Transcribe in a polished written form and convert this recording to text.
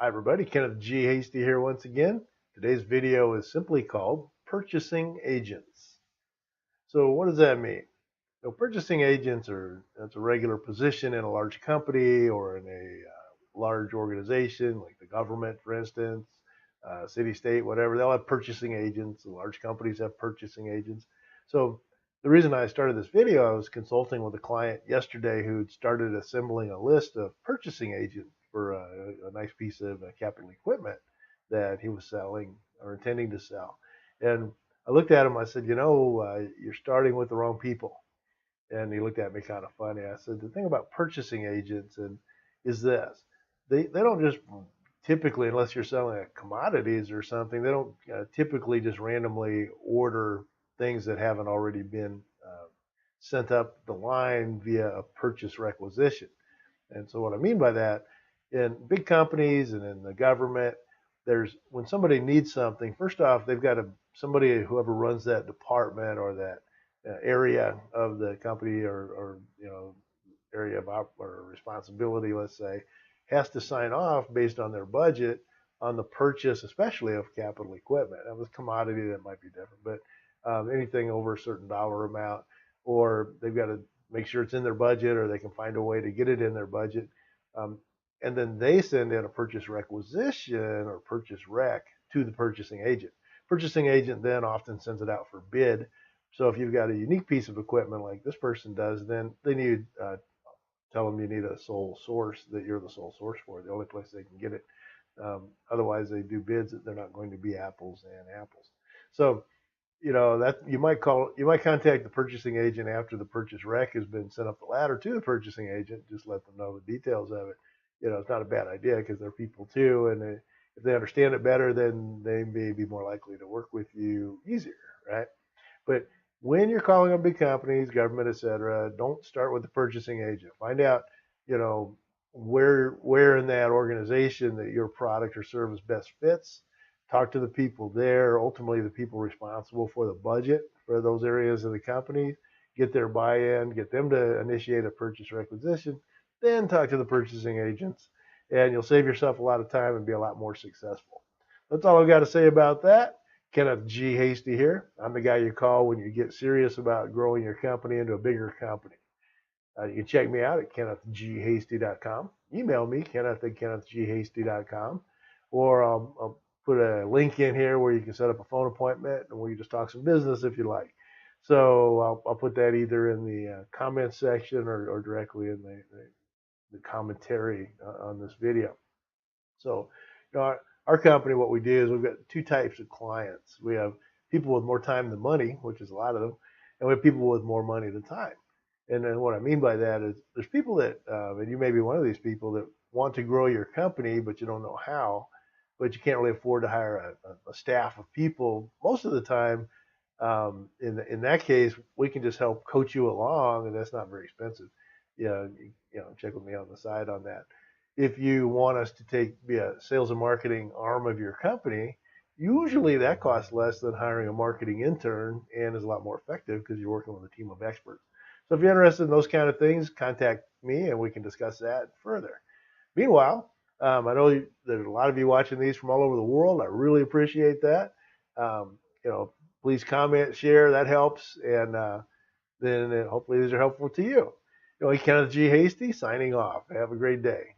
Hi everybody, Kenneth G Hasty here once again. Today's video is simply called Purchasing Agents. So what does that mean? Purchasing agents that's a regular position in a large company or in a large organization like the government, for instance, city, state, whatever. They'll have purchasing agents. Large companies have purchasing agents. So the reason I started this video, I was consulting with a client yesterday who'd started assembling a list of purchasing agents for a nice piece of capital equipment that he was selling or intending to sell. And I looked at him, I said, you're starting with the wrong people. And he looked at me kind of funny. I said, the thing about purchasing agents is this. They don't just typically, unless you're selling commodities or something, they don't typically just randomly order things that haven't already been sent up the line via a purchase requisition. And so what I mean by that, in big companies and in the government, when somebody needs something, first off, they've got whoever runs that department or that area of the company or area of or responsibility, let's say, has to sign off based on their budget on the purchase, especially of capital equipment. And with commodity, that might be different, but anything over a certain dollar amount, or they've got to make sure it's in their budget, or they can find a way to get it in their budget. And then they send in a purchase requisition or purchase rec to the purchasing agent. Purchasing agent then often sends it out for bid. So if you've got a unique piece of equipment like this person does, then they need tell them you need a sole source, that you're the sole source for it, the only place they can get it. Otherwise, they do bids that they're not going to be apples and apples. So that you might contact the purchasing agent after the purchase rec has been sent up the ladder to the purchasing agent. Just let them know the details of it. It's not a bad idea because they're people too, and if they understand it better, then they may be more likely to work with you easier, right? But when you're calling on big companies, government, etc., don't start with the purchasing agent. Find out, where in that organization that your product or service best fits. Talk to the people there, ultimately the people responsible for the budget for those areas of the company. Get their buy-in, get them to initiate a purchase requisition, then talk to the purchasing agents, and you'll save yourself a lot of time and be a lot more successful. That's all I've got to say about that. Kenneth G Hasty here. I'm the guy you call when you get serious about growing your company into a bigger company. You can check me out at kennethghasty.com. Email me, kenneth@kennethghasty.com, or I'll put a link in here where you can set up a phone appointment and we can just talk some business if you like. So I'll put that either in the comment section or directly in the commentary on this video. So, our company, what we do is we've got two types of clients. We have people with more time than money, which is a lot of them, and we have people with more money than time. And then what I mean by that is there's people that, and you may be one of these people, that want to grow your company, but you don't know how, but you can't really afford to hire a staff of people. Most of the time, in that case, we can just help coach you along, and that's not very expensive. Check with me on the side on that. If you want us to be a sales and marketing arm of your company, usually that costs less than hiring a marketing intern and is a lot more effective because you're working with a team of experts. So if you're interested in those kind of things, contact me and we can discuss that further. Meanwhile, I know there's a lot of you watching these from all over the world. I really appreciate that. Please comment, share, that helps, and then hopefully these are helpful to you. Kenneth G Hasty signing off. Have a great day.